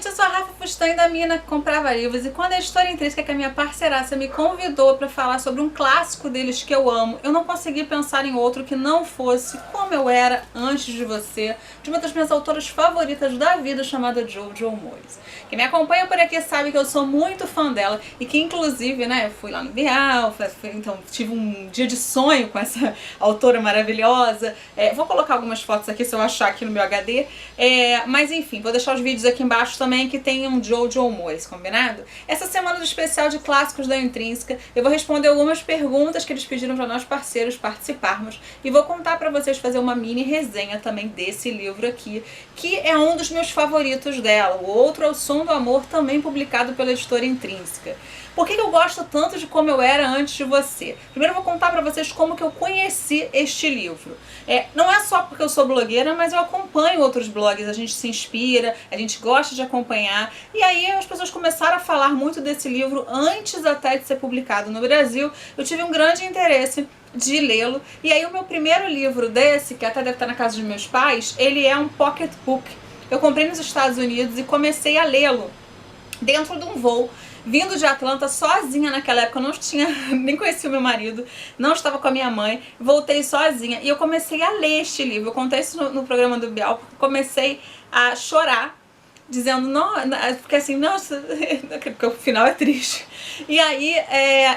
eu sou a Rafa Fustan da Mina Comprava Livros, e quando a História Intrínseca, que é a minha parceiraça, me convidou para falar sobre um clássico deles que eu amo, eu não consegui pensar em outro que não fosse Como Eu Era Antes de Você, de uma das minhas autoras favoritas da vida, chamada Jojo Moyes. Quem me acompanha por aqui sabe que eu sou muito fã dela e que, inclusive, né, fui lá no Bial, então tive um dia de sonho com essa autora maravilhosa. Vou colocar algumas fotos aqui se eu achar aqui no meu HD, mas enfim, vou deixar os vídeos aqui embaixo também que tem um Jojo Moyes, combinado? Essa semana do especial de clássicos da Intrínseca, eu vou responder algumas perguntas que eles pediram para nós parceiros participarmos e vou contar para vocês, fazer uma mini resenha também desse livro aqui, que é um dos meus favoritos dela. O outro é O Som do Amor, também publicado pela editora Intrínseca. Por que eu gosto tanto de Como Eu Era Antes de Você? Primeiro eu vou contar pra vocês como que eu conheci este livro. Não é só porque eu sou blogueira, mas eu acompanho outros blogs, a gente se inspira, a gente gosta de acompanhar. E aí as pessoas começaram a falar muito desse livro antes até de ser publicado no Brasil. Eu tive um grande interesse de lê-lo. E aí o meu primeiro livro desse, que até deve estar na casa dos meus pais, ele é um pocketbook. Eu comprei nos Estados Unidos e comecei a lê-lo dentro de um voo, vindo de Atlanta sozinha. Naquela época eu não tinha, nem conhecia o meu marido, não estava com a minha mãe, voltei sozinha e eu comecei a ler este livro. Eu contei isso no programa do Bial, porque comecei a chorar, dizendo, não, porque assim, nossa, porque o final é triste. E aí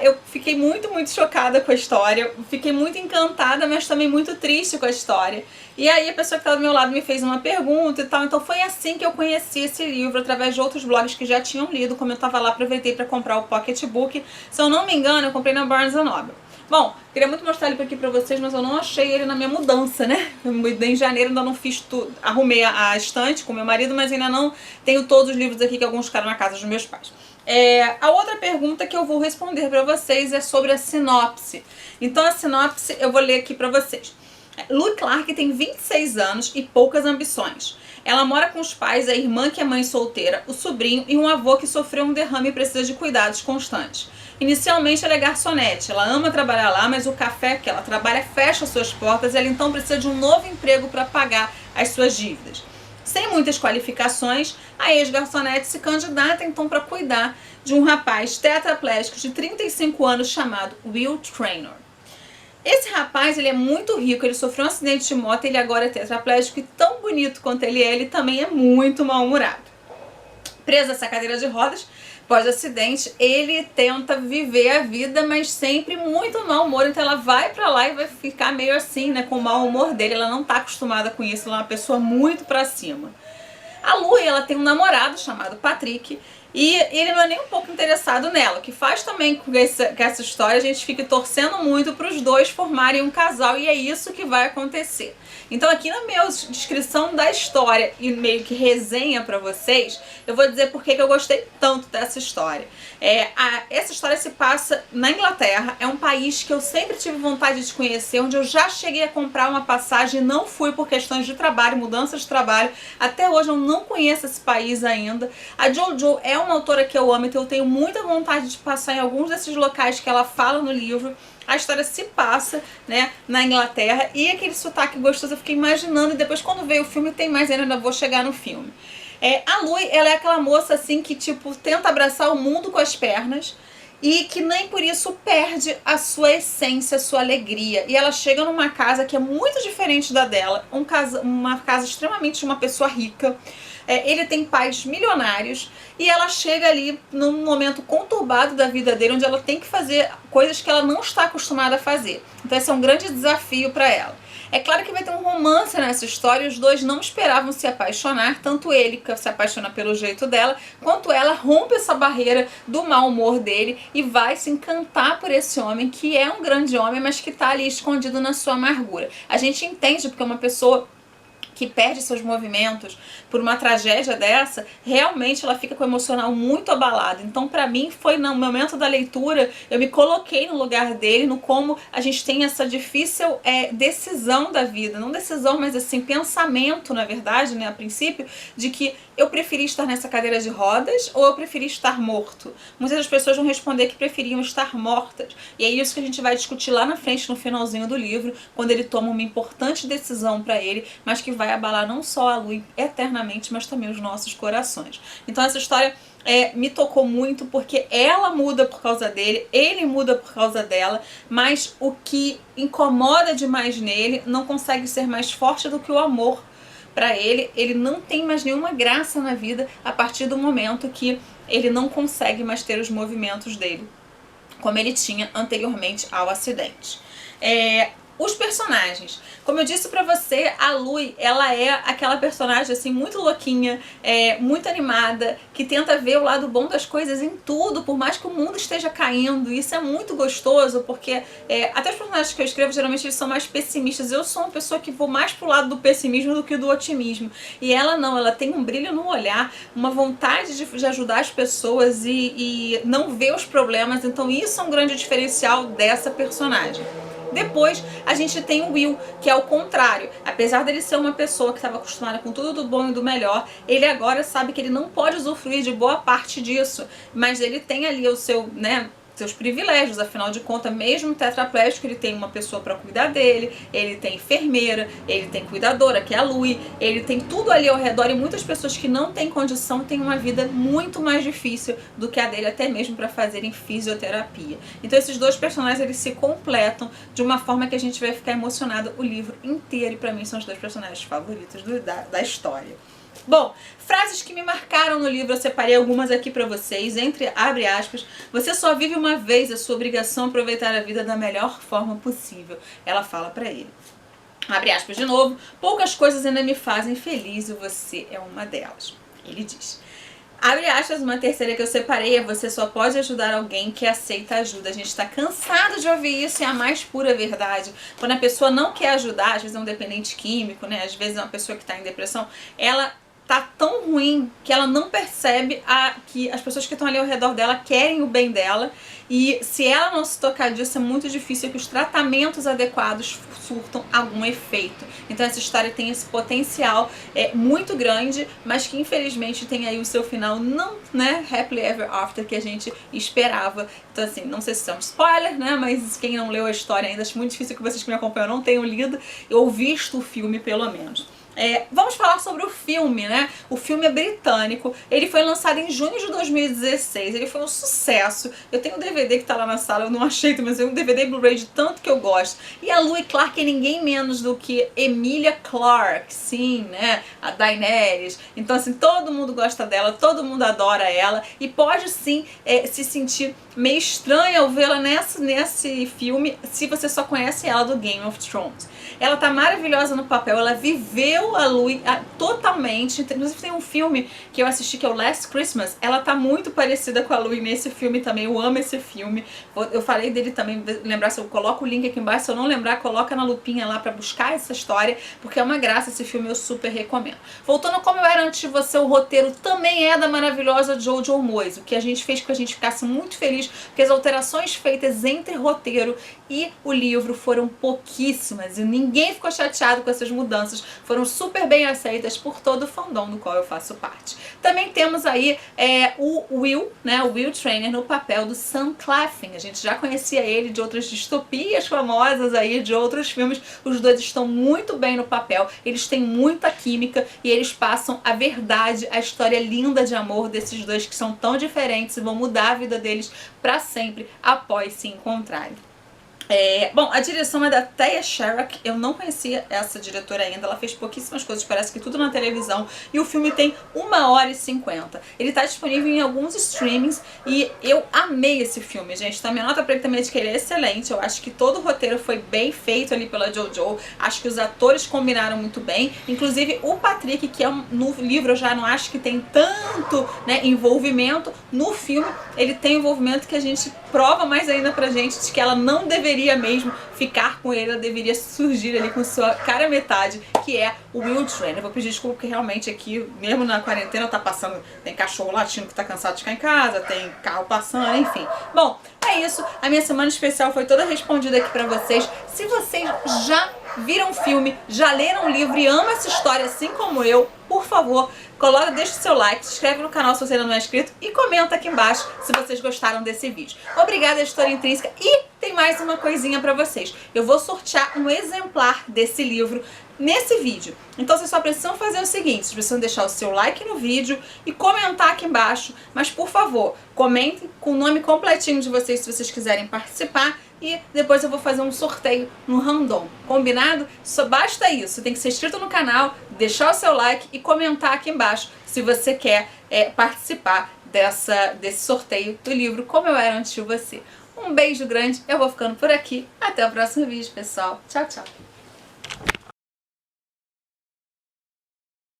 eu fiquei muito chocada com a história, fiquei muito encantada, mas também muito triste com a história. E aí a pessoa que estava do meu lado me fez uma pergunta e tal, então foi assim que eu conheci esse livro, através de outros blogs que já tinham lido. Como eu estava lá, aproveitei para comprar o pocketbook. Se eu não me engano, eu comprei na Barnes & Noble. Bom, queria muito mostrar ele aqui pra vocês, mas eu não achei ele na minha mudança, né? Eu mudei em janeiro, ainda não fiz tudo. Arrumei a estante com meu marido, mas ainda não tenho todos os livros aqui, que alguns ficaram na casa dos meus pais. A outra pergunta que eu vou responder pra vocês é sobre a sinopse. Então a sinopse eu vou ler aqui pra vocês. Lou Clark tem 26 anos e poucas ambições. Ela mora com os pais, a irmã que é mãe solteira, o sobrinho e um avô que sofreu um derrame e precisa de cuidados constantes. Inicialmente ela é garçonete, ela ama trabalhar lá, mas o café que ela trabalha fecha suas portas e ela então precisa de um novo emprego para pagar as suas dívidas. Sem muitas qualificações, a ex-garçonete se candidata então para cuidar de um rapaz tetraplégico de 35 anos chamado Will Traynor. Esse rapaz, ele é muito rico, ele sofreu um acidente de moto, ele agora é tetraplégico e tão bonito quanto ele também é muito mal-humorado. Preso a essa cadeira de rodas, pós-acidente, ele tenta viver a vida, mas sempre muito mau humor, então ela vai pra lá e vai ficar meio assim, né, com o mau humor dele. Ela não tá acostumada com isso, ela é uma pessoa muito pra cima. A Lou, ela tem um namorado chamado Patrick, e ele não é nem um pouco interessado nela, o que faz também com que essa história a gente fique torcendo muito para os dois formarem um casal, e é isso que vai acontecer. Então aqui na minha descrição da história e meio que resenha para vocês, eu vou dizer por que eu gostei tanto dessa história. Essa história se passa na Inglaterra, é um país que eu sempre tive vontade de conhecer, onde eu já cheguei a comprar uma passagem e não fui por questões de trabalho, mudança de trabalho. Até hoje eu não conheço esse país ainda. A Jojo é uma autora que eu amo, então eu tenho muita vontade de passar em alguns desses locais que ela fala no livro. A história se passa, né, na Inglaterra, e aquele sotaque gostoso eu fiquei imaginando, e depois quando veio o filme tem mais ainda vou chegar no filme. A Lou, ela é aquela moça assim que tipo tenta abraçar o mundo com as pernas e que nem por isso perde a sua essência, a sua alegria. E ela chega numa casa que é muito diferente da dela, uma casa extremamente de uma pessoa rica. Ele tem pais milionários e ela chega ali num momento conturbado da vida dele, onde ela tem que fazer coisas que ela não está acostumada a fazer. Então esse é um grande desafio para ela. É claro que vai ter um romance nessa história, e os dois não esperavam se apaixonar, tanto ele que se apaixona pelo jeito dela, quanto ela rompe essa barreira do mau humor dele e vai se encantar por esse homem, que é um grande homem, mas que está ali escondido na sua amargura. A gente entende porque uma pessoa que perde seus movimentos por uma tragédia dessa, realmente ela fica com o emocional muito abalado. Então pra mim foi no momento da leitura, eu me coloquei no lugar dele, no como a gente tem essa difícil decisão da vida, não decisão, mas assim, pensamento na verdade, né, a princípio, de que eu preferi estar nessa cadeira de rodas ou eu preferi estar morto. Muitas das pessoas vão responder que preferiam estar mortas, e é isso que a gente vai discutir lá na frente, no finalzinho do livro, quando ele toma uma importante decisão pra ele, mas que vai vai abalar não só a Lui eternamente, mas também os nossos corações. Então essa história me tocou muito porque ela muda por causa dele, ele muda por causa dela, mas o que incomoda demais nele não consegue ser mais forte do que o amor para ele. Ele não tem mais nenhuma graça na vida a partir do momento que ele não consegue mais ter os movimentos dele como ele tinha anteriormente ao acidente. Os personagens, como eu disse pra você, a Lui, ela é aquela personagem assim muito louquinha, muito animada, que tenta ver o lado bom das coisas em tudo, por mais que o mundo esteja caindo. Isso é muito gostoso, porque até os personagens que eu escrevo, geralmente eles são mais pessimistas. Eu sou uma pessoa que vou mais pro lado do pessimismo do que do otimismo. E ela não, ela tem um brilho no olhar, uma vontade de ajudar as pessoas e não ver os problemas. Então isso é um grande diferencial dessa personagem. Depois a gente tem o Will, que é o contrário. Apesar dele ser uma pessoa que estava acostumada com tudo do bom e do melhor, ele agora sabe que ele não pode usufruir de boa parte disso. Mas ele tem ali o seu, seus privilégios, afinal de contas, mesmo tetraplégico, ele tem uma pessoa para cuidar dele, ele tem enfermeira, ele tem cuidadora, que é a Lui, ele tem tudo ali ao redor, e muitas pessoas que não têm condição têm uma vida muito mais difícil do que a dele, até mesmo para fazerem fisioterapia. Então esses dois personagens, eles se completam de uma forma que a gente vai ficar emocionado o livro inteiro, e para mim são os dois personagens favoritos da história. Bom, frases que me marcaram no livro, eu separei algumas aqui pra vocês, abre aspas, você só vive uma vez, é sua obrigação aproveitar a vida da melhor forma possível. Ela fala pra ele. Abre aspas de novo, poucas coisas ainda me fazem feliz e você é uma delas. Ele diz. Abre aspas, uma terceira que eu separei é você só pode ajudar alguém que aceita ajuda. A gente tá cansado de ouvir isso, é a mais pura verdade. Quando a pessoa não quer ajudar, às vezes é um dependente químico, às vezes é uma pessoa que tá em depressão, ela tá tão ruim que ela não percebe que as pessoas que estão ali ao redor dela querem o bem dela, e se ela não se tocar disso, é muito difícil que os tratamentos adequados surtam algum efeito. Então essa história tem esse potencial muito grande, mas que infelizmente tem aí o seu final não, happily ever after, que a gente esperava. Então assim, não sei se é um spoiler, mas quem não leu a história ainda, acho muito difícil que vocês que me acompanham não tenham lido ou visto o filme pelo menos. Vamos falar sobre o filme, O filme é britânico, ele foi lançado em junho de 2016, ele foi um sucesso. Eu tenho um DVD que tá lá na sala, eu não achei, mas eu tenho um DVD Blu-ray de tanto que eu gosto. E a Lui Clarke é ninguém menos do que Emilia Clarke, sim, A Daenerys. Então assim, todo mundo gosta dela, todo mundo adora ela, e pode sim se sentir meio estranha ao vê-la nesse filme se você só conhece ela do Game of Thrones. Ela tá maravilhosa no papel, ela viveu a Lui totalmente. Inclusive tem um filme que eu assisti que é o Last Christmas, ela tá muito parecida com a Lui nesse filme também, eu amo esse filme. Eu falei dele também, lembrar se eu coloco o link aqui embaixo, se eu não lembrar, coloca na lupinha lá pra buscar essa história, porque é uma graça esse filme, eu super recomendo. Voltando Como Eu Era Antes de Você, o roteiro também é da maravilhosa Jojo Moyes, o que a gente fez com que a gente ficasse muito feliz, porque as alterações feitas entre roteiro e o livro foram pouquíssimas, e ninguém ficou chateado com essas mudanças, foram super bem aceitas por todo o fandom do qual eu faço parte. Também temos aí o Will, o Will Trainer no papel do Sam Claflin. A gente já conhecia ele de outras distopias famosas aí, de outros filmes. Os dois estão muito bem no papel, eles têm muita química e eles passam a verdade, a história linda de amor desses dois que são tão diferentes e vão mudar a vida deles pra sempre após se encontrarem. Bom, a direção é da Thea Sharrock, eu não conhecia essa diretora ainda, ela fez pouquíssimas coisas, parece que tudo na televisão, e o filme tem 1h50. Ele tá disponível em alguns streamings e eu amei esse filme, gente. Então minha nota pra ele também é de que ele é excelente, eu acho que todo o roteiro foi bem feito ali pela Jojo, acho que os atores combinaram muito bem, inclusive o Patrick, que no livro eu já não acho que tem tanto envolvimento, no filme ele tem envolvimento que a gente prova mais ainda pra gente de que ela não deveria mesmo ficar com ele, ela deveria surgir ali com sua cara metade, que é o Will Trainer. Eu vou pedir desculpa porque realmente aqui, mesmo na quarentena, tá passando, tem cachorro latindo que tá cansado de ficar em casa, tem carro passando, enfim. Bom, é isso, a minha semana especial foi toda respondida aqui pra vocês. Se vocês já viram o filme, já leram o livro e amam essa história assim como eu, por favor, deixa o seu like, se inscreve no canal se você ainda não é inscrito e comenta aqui embaixo se vocês gostaram desse vídeo. Obrigada, Editora Intrínseca, e tem mais uma coisinha pra vocês. Eu vou sortear um exemplar desse livro nesse vídeo. Então vocês só precisam fazer o seguinte, vocês precisam deixar o seu like no vídeo e comentar aqui embaixo, mas por favor, comentem com o nome completinho de vocês se vocês quiserem participar e depois eu vou fazer um sorteio no random, combinado? Só basta isso, tem que ser inscrito no canal, deixar o seu like e comentar aqui embaixo se você quer participar desse sorteio do livro Como Eu Era Antes de Você. Um beijo grande, eu vou ficando por aqui, até o próximo vídeo, pessoal. Tchau, tchau!